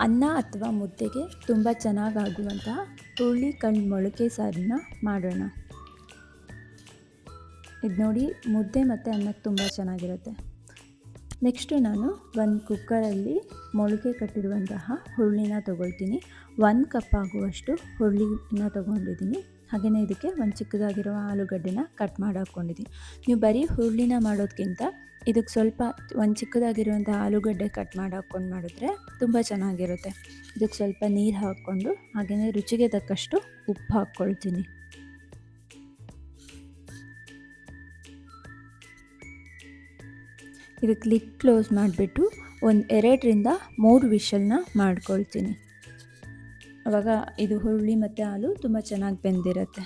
ಅನ್ನ ಅಥವಾ ಮುದ್ದೆಗೆ ತುಂಬ ಚೆನ್ನಾಗಾಗುವಂತಹ ಹುರುಳಿಕಾಳು ಮೊಳಕೆ ಸಾರನ್ನ ಮಾಡೋಣ. ಇದು ನೋಡಿ, ಮುದ್ದೆ ಮತ್ತು ಅನ್ನಕ್ಕೆ ತುಂಬ ಚೆನ್ನಾಗಿರುತ್ತೆ. ನೆಕ್ಸ್ಟು ನಾನು ಒಂದು ಕುಕ್ಕರಲ್ಲಿ ಮೊಳಕೆ ಕಟ್ಟಿರುವಂತಹ ಹುರುಳಿನ ತೊಗೊಳ್ತೀನಿ. 1 ಕಪ್ ಆಗುವಷ್ಟು ಹುರುಳಿನ ತೊಗೊಂಡಿದ್ದೀನಿ. ಹಾಗೆಯೇ ಇದಕ್ಕೆ ಒಂದು ಚಿಕ್ಕದಾಗಿರೋ ಆಲೂಗಡ್ಡೆನ ಕಟ್ ಮಾಡಿ ಹಾಕ್ಕೊಂಡಿದ್ದೀನಿ. ನೀವು ಬರೀ ಹುರುಳಿನ ಮಾಡೋದಕ್ಕಿಂತ ಇದಕ್ಕೆ ಸ್ವಲ್ಪ ಒಂದು ಚಿಕ್ಕದಾಗಿರುವಂಥ ಆಲೂಗಡ್ಡೆ ಕಟ್ ಮಾಡಿ ಹಾಕ್ಕೊಂಡು ಮಾಡಿದ್ರೆ ತುಂಬ ಚೆನ್ನಾಗಿರುತ್ತೆ. ಇದಕ್ಕೆ ಸ್ವಲ್ಪ ನೀರು ಹಾಕ್ಕೊಂಡು ಹಾಗೆಯೇ ರುಚಿಗೆ ತಕ್ಕಷ್ಟು ಉಪ್ಪು ಹಾಕ್ಕೊಳ್ತೀನಿ. ಇದಕ್ಕೆ ಲಿಡ್ ಕ್ಲೋಸ್ ಮಾಡಿಬಿಟ್ಟು ಒಂದು 2ರಿಂದ 3 ವಿಷಲ್ನ ಮಾಡ್ಕೊಳ್ತೀನಿ. ಆವಾಗ ಇದು ಹುರುಳಿ ಮತ್ತು ಹಾಲು ತುಂಬ ಚೆನ್ನಾಗಿ ಬೆಂದಿರುತ್ತೆ.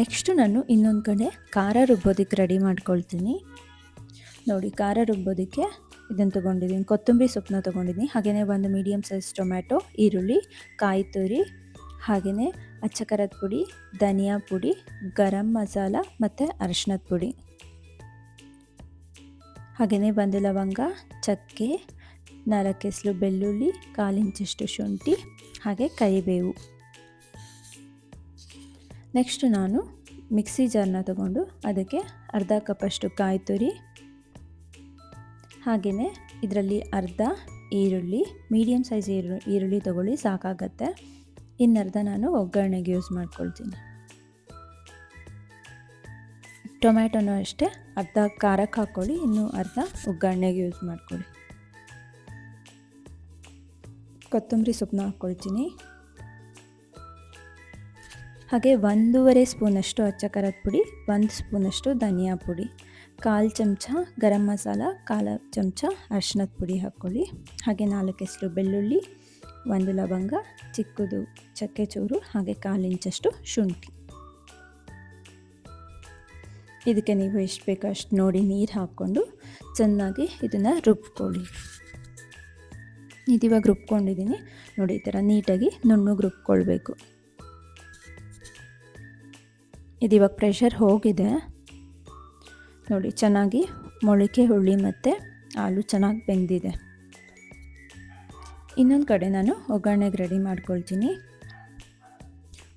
ನೆಕ್ಸ್ಟು ನಾನು ಇನ್ನೊಂದು ಕಡೆ ಖಾರ ರುಬ್ಬೋದಕ್ಕೆ ರೆಡಿ ಮಾಡ್ಕೊಳ್ತೀನಿ. ನೋಡಿ, ಖಾರ ರುಬ್ಬೋದಕ್ಕೆ ಇದನ್ನು ತೊಗೊಂಡಿದ್ದೀನಿ. ಕೊತ್ತಂಬರಿ ಸೊಪ್ಪನ್ನ ತೊಗೊಂಡಿದ್ದೀನಿ. ಹಾಗೆಯೇ ಒಂದು ಮೀಡಿಯಮ್ ಸೈಜ್ ಟೊಮ್ಯಾಟೊ, ಈರುಳ್ಳಿ, ಕಾಯಿ ತುರಿ, ಹಾಗೆಯೇ ಅಚ್ಚ ಖಾರದ ಪುಡಿ, ಧನಿಯಾ ಪುಡಿ, ಗರಂ ಮಸಾಲ ಮತ್ತು ಅರಿಶಿಣದ ಪುಡಿ, ಹಾಗೆಯೇ ಒಂದು ಲವಂಗ, ಚಕ್ಕೆ, 4 ಎಸಳು ಬೆಳ್ಳುಳ್ಳಿ, 1/4 ಇಂಚಷ್ಟು ಶುಂಠಿ, ಹಾಗೆ ಕರಿಬೇವು. ನೆಕ್ಸ್ಟು ನಾನು ಮಿಕ್ಸಿ ಜಾರ್ನ ತಗೊಂಡು ಅದಕ್ಕೆ ಅರ್ಧ ಕಪ್ಪಷ್ಟು ಕಾಯಿ ತುರಿ, ಹಾಗೆಯೇ ಇದರಲ್ಲಿ ಅರ್ಧ ಈರುಳ್ಳಿ, ಮೀಡಿಯಮ್ ಸೈಜ್ ಈರುಳ್ಳಿ ತೊಗೊಳ್ಳಿ, ಸಾಕಾಗತ್ತೆ. ಇನ್ನರ್ಧ ನಾನು ಒಗ್ಗರಣೆಗೆ ಯೂಸ್ ಮಾಡ್ಕೊಳ್ತೀನಿ. ಟೊಮ್ಯಾಟೊನೂ ಅಷ್ಟೇ, ಅರ್ಧ ಖಾರಕ್ಕೆ ಹಾಕ್ಕೊಳ್ಳಿ, ಇನ್ನೂ ಅರ್ಧ ಒಗ್ಗರಣೆಗೆ ಯೂಸ್ ಮಾಡ್ಕೊಳ್ಳಿ. ಕೊತ್ತಂಬರಿ ಸೊಪ್ಪನ್ನ ಹಾಕ್ಕೊಳ್ತೀನಿ. ಹಾಗೆ 1.5 ಸ್ಪೂನಷ್ಟು ಅಚ್ಚ ಖಾರದ ಪುಡಿ, 1 ಸ್ಪೂನಷ್ಟು ಧನಿಯಾ ಪುಡಿ, 1/4 ಚಮಚ ಗರಂ ಮಸಾಲ, 1/4 ಚಮಚ ಅರಿಶಿಣದ ಪುಡಿ ಹಾಕ್ಕೊಳ್ಳಿ. ಹಾಗೆ 4 ಎಸಳು ಬೆಳ್ಳುಳ್ಳಿ, 1 ಲವಂಗ, ಚಿಕ್ಕದು ಚಕ್ಕೆ ಚೂರು, ಹಾಗೆ 1/4 ಇಂಚಷ್ಟು ಶುಂಠಿ. ಇದಕ್ಕೆ ನೀವು ಎಷ್ಟು ಬೇಕೋ ಅಷ್ಟು ನೋಡಿ ನೀರು ಹಾಕ್ಕೊಂಡು ಚೆನ್ನಾಗಿ ಇದನ್ನು ರುಬ್ಕೊಳ್ಳಿ. ಇದಿವಾಗ ರುಬ್ಕೊಂಡಿದ್ದೀನಿ ನೋಡಿ, ಈ ಥರ ನೀಟಾಗಿ ನುಣ್ಣಗೆ ರುಬ್ಕೊಳ್ಬೇಕು. ಇದಿವಾಗ ಪ್ರೆಷರ್ ಹೋಗಿದೆ ನೋಡಿ, ಚೆನ್ನಾಗಿ ಮೊಳಕೆ ಹುರುಳಿ ಮತ್ತು ಹಾಲು ಚೆನ್ನಾಗಿ ಬೆಂದಿದೆ. ಇನ್ನೊಂದು ಕಡೆ ನಾನು ಒಗ್ಗರಣೆಗೆ ರೆಡಿ ಮಾಡ್ಕೊಳ್ತೀನಿ.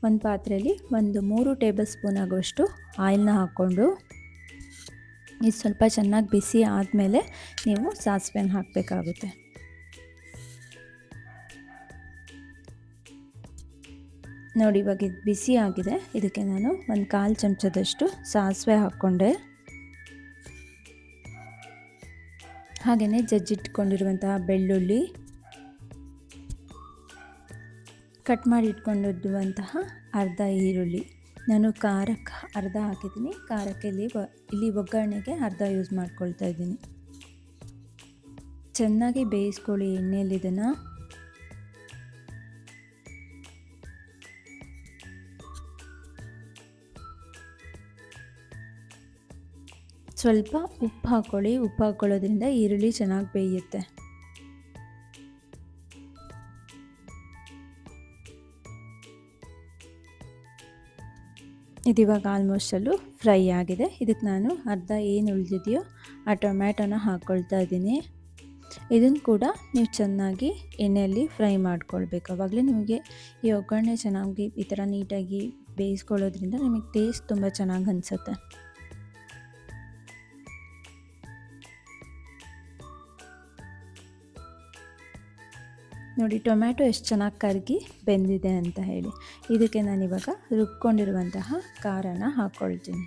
ಒಂದು ಪಾತ್ರೆಯಲ್ಲಿ 3 ಟೇಬಲ್ ಸ್ಪೂನ್ ಆಗುವಷ್ಟು ಆಯಿಲ್ನ ಹಾಕ್ಕೊಂಡು ಇದು ಸ್ವಲ್ಪ ಚೆನ್ನಾಗಿ ಬಿಸಿ ಆದಮೇಲೆ ನೀವು ಸಾಸಿವೆನ ಹಾಕಬೇಕಾಗುತ್ತೆ. ನೋಡಿ, ಇವಾಗ ಇದು ಬಿಸಿ ಆಗಿದೆ. ಇದಕ್ಕೆ ನಾನು 1/4 ಚಮಚದಷ್ಟು ಸಾಸಿವೆ ಹಾಕ್ಕೊಂಡೆ. ಹಾಗೆಯೇ ಜಜ್ಜಿಟ್ಕೊಂಡಿರುವಂತಹ ಬೆಳ್ಳುಳ್ಳಿ, ಕಟ್ ಮಾಡಿ ಇಟ್ಕೊಂಡಿರುವಂತಹ ಅರ್ಧ ಈರುಳ್ಳಿ, ನಾನು ಖಾರಕ್ಕೆ ಅರ್ಧ ಹಾಕಿದ್ದೀನಿ. ಖಾರಕ್ಕೆ ಇಲ್ಲಿ ಒಗ್ಗರಣೆಗೆ ಅರ್ಧ ಯೂಸ್ ಮಾಡ್ಕೊಳ್ತಾ ಇದ್ದೀನಿ. ಚೆನ್ನಾಗಿ ಬೇಯಿಸ್ಕೊಳ್ಳಿ ಎಣ್ಣೆಯಲ್ಲಿ. ಇದನ್ನು ಸ್ವಲ್ಪ ಉಪ್ಪು ಹಾಕ್ಕೊಳ್ಳಿ. ಉಪ್ಪು ಹಾಕ್ಕೊಳ್ಳೋದ್ರಿಂದ ಈರುಳ್ಳಿ ಚೆನ್ನಾಗಿ ಬೇಯುತ್ತೆ. ಇದಿವಾಗ ಆಲ್ಮೋಸ್ಟಲ್ಲೂ ಫ್ರೈ ಆಗಿದೆ. ಇದಕ್ಕೆ ನಾನು ಅರ್ಧ ಏನು ಉಳಿದಿದೆಯೋ ಆ ಟೊಮ್ಯಾಟೊನ ಹಾಕ್ಕೊಳ್ತಾ ಇದ್ದೀನಿ. ಇದನ್ನು ಕೂಡ ನೀವು ಚೆನ್ನಾಗಿ ಎಣ್ಣೆಯಲ್ಲಿ ಫ್ರೈ ಮಾಡ್ಕೊಳ್ಬೇಕು. ಆವಾಗಲೇ ನಿಮಗೆ ಈ ಒಗ್ಗರಣೆ ಚೆನ್ನಾಗಿ ಈ ಥರ ನೀಟಾಗಿ ಬೇಯಿಸ್ಕೊಳ್ಳೋದ್ರಿಂದ ನಿಮಗೆ ಟೇಸ್ಟ್ ತುಂಬ ಚೆನ್ನಾಗಿ ಅನಿಸುತ್ತೆ. ನೋಡಿ, ಟೊಮ್ಯಾಟೊ ಎಷ್ಟು ಚೆನ್ನಾಗಿ ಕರಗಿ ಬೆಂದಿದೆ ಅಂತ ಹೇಳಿ. ಇದಕ್ಕೆ ನಾನಿವಾಗ ರುಬ್ಕೊಂಡಿರುವಂತಹ ಖಾರನ ಹಾಕ್ಕೊಳ್ತೀನಿ.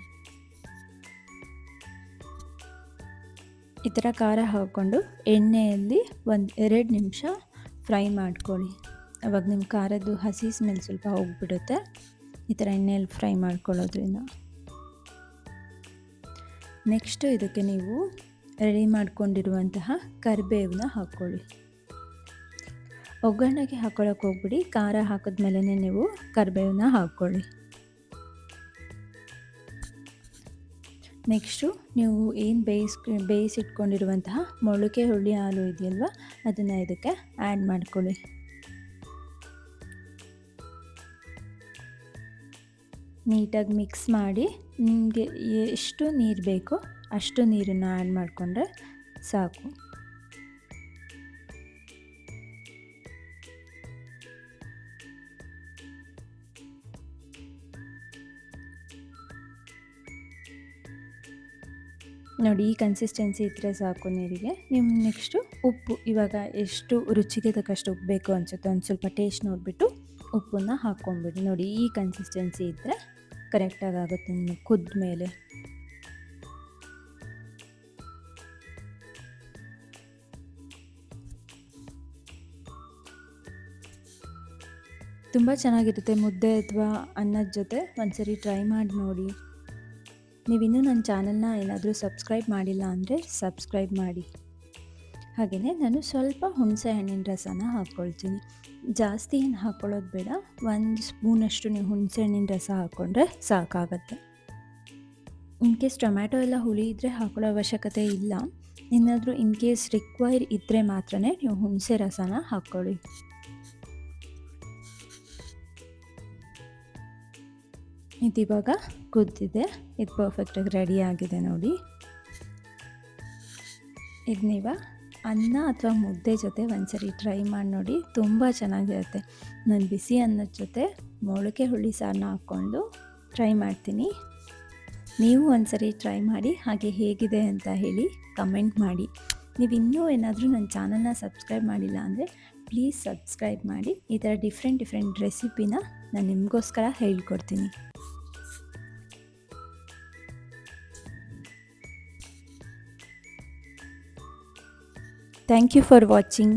ಈ ಥರ ಖಾರ ಹಾಕ್ಕೊಂಡು ಎಣ್ಣೆಯಲ್ಲಿ 1-2 ನಿಮಿಷ ಫ್ರೈ ಮಾಡ್ಕೊಳ್ಳಿ. ಅವಾಗ ನಿಮ್ಮ ಖಾರದ್ದು ಹಸಿ ಸ್ಮೆಲ್ ಸ್ವಲ್ಪ ಹೋಗಿಬಿಡುತ್ತೆ ಈ ಥರ ಎಣ್ಣೆಯಲ್ಲಿ ಫ್ರೈ ಮಾಡ್ಕೊಳ್ಳೋದ್ರಿಂದ. ನೆಕ್ಸ್ಟು ಇದಕ್ಕೆ ನೀವು ರೆಡಿ ಮಾಡ್ಕೊಂಡಿರುವಂತಹ ಕರಿಬೇವನ್ನ ಹಾಕ್ಕೊಳ್ಳಿ. ಒಗ್ಗರಣೆಗೆ ಹಾಕ್ಕೊಳ್ಳೋಕೆ ಹೋಗ್ಬಿಡಿ, ಖಾರ ಹಾಕಿದ್ಮೇಲೆ ನೀವು ಕರಿಬೇವನ್ನ ಹಾಕ್ಕೊಳ್ಳಿ. ನೆಕ್ಸ್ಟು ನೀವು ಏನು ಬೇಯಿಸಿಟ್ಕೊಂಡಿರುವಂತಹ ಮೊಳಕೆ ಹುರುಳಿ ಹಾಲು ಇದೆಯಲ್ವ, ಅದನ್ನು ಇದಕ್ಕೆ ಆ್ಯಡ್ ಮಾಡ್ಕೊಳ್ಳಿ. ನೀಟಾಗಿ ಮಿಕ್ಸ್ ಮಾಡಿ ನಿಮಗೆ ಎಷ್ಟು ನೀರು ಬೇಕೋ ಅಷ್ಟು ನೀರನ್ನು ಆ್ಯಡ್ ಮಾಡಿಕೊಂಡ್ರೆ ಸಾಕು. ನೋಡಿ, ಈ ಕನ್ಸಿಸ್ಟೆನ್ಸಿ ಇದ್ದರೆ ಸಾಕು ನೀರಿಗೆ. ನೀವು ನೆಕ್ಸ್ಟು ಉಪ್ಪು, ಇವಾಗ ಎಷ್ಟು ರುಚಿಗೆ ತಕ್ಕಷ್ಟು ಉಪ್ಪು ಬೇಕು ಅನಿಸುತ್ತೆ ಒಂದು ಸ್ವಲ್ಪ ಟೇಸ್ಟ್ ನೋಡಿಬಿಟ್ಟು ಉಪ್ಪನ್ನು ಹಾಕ್ಕೊಂಬಿಡಿ. ನೋಡಿ, ಈ ಕನ್ಸಿಸ್ಟೆನ್ಸಿ ಇದ್ದರೆ ಕರೆಕ್ಟಾಗಿ ಆಗುತ್ತೆ ಇನ್ನು ಕುದ್ದ ಮೇಲೆ. ತುಂಬ ಚೆನ್ನಾಗಿರುತ್ತೆ ಮುದ್ದೆ ಅಥವಾ ಅನ್ನದ ಜೊತೆ. ಒಂದ್ಸರಿ ಟ್ರೈ ಮಾಡಿ ನೋಡಿ. ನೀವಿನ್ನೂ ನನ್ನ ಚಾನಲ್ನ ಏನಾದರೂ ಸಬ್ಸ್ಕ್ರೈಬ್ ಮಾಡಿಲ್ಲ ಅಂದರೆ ಸಬ್ಸ್ಕ್ರೈಬ್ ಮಾಡಿ. ಹಾಗೆಯೇ ನಾನು ಸ್ವಲ್ಪ ಹುಣಸೆ ಹಣ್ಣಿನ ರಸನ ಹಾಕ್ಕೊಳ್ತೀನಿ. ಜಾಸ್ತಿ ಏನು ಹಾಕ್ಕೊಳ್ಳೋದು ಬೇಡ, 1 ಸ್ಪೂನಷ್ಟು ನೀವು ಹುಣಸೆ ಹಣ್ಣಿನ ರಸ ಹಾಕ್ಕೊಂಡ್ರೆ ಸಾಕಾಗತ್ತೆ. ಇನ್ ಕೇಸ್ ಟೊಮ್ಯಾಟೊ ಎಲ್ಲ ಹುಳಿ ಇದ್ದರೆ ಹಾಕೊಳ್ಳೋ ಅವಶ್ಯಕತೆ ಇಲ್ಲ. ಏನಾದರೂ ಇನ್ ಕೇಸ್ ರಿಕ್ವೈರ್ ಇದ್ದರೆ ಮಾತ್ರ ನೀವು ಹುಣಸೆ ರಸನ ಹಾಕ್ಕೊಳ್ಳಿ. ಇದಿವಾಗ ಕುದ್ದಿದೆ, ಇದು ಪರ್ಫೆಕ್ಟಾಗಿ ರೆಡಿ ಆಗಿದೆ ನೋಡಿ. ಇದು ನೀವು ಅನ್ನ ಅಥವಾ ಮುದ್ದೆ ಜೊತೆ ಒಂದ್ಸರಿ ಟ್ರೈ ಮಾಡಿ ನೋಡಿ, ತುಂಬ ಚೆನ್ನಾಗಿರುತ್ತೆ. ನಾನು ಬಿಸಿ ಅನ್ನದ ಜೊತೆ ಮೊಳಕೆ ಹುಳಿ ಸಾರನ್ನ ಹಾಕ್ಕೊಂಡು ಟ್ರೈ ಮಾಡ್ತೀನಿ. ನೀವು ಒಂದ್ಸರಿ ಟ್ರೈ ಮಾಡಿ, ಹಾಗೆ ಹೇಗಿದೆ ಅಂತ ಹೇಳಿ ಕಮೆಂಟ್ ಮಾಡಿ. ನೀವು ಇನ್ನೂ ಏನಾದರೂ ನನ್ನ ಚಾನಲ್ನ ಸಬ್ಸ್ಕ್ರೈಬ್ ಮಾಡಿಲ್ಲ ಅಂದರೆ ಪ್ಲೀಸ್ ಸಬ್ಸ್ಕ್ರೈಬ್ ಮಾಡಿ. ಈ ಥರ ಡಿಫ್ರೆಂಟ್ ರೆಸಿಪಿನ ನಾನು ನಿಮಗೋಸ್ಕರ ಹೇಳ್ಕೊಡ್ತೀನಿ. Thank you for watching.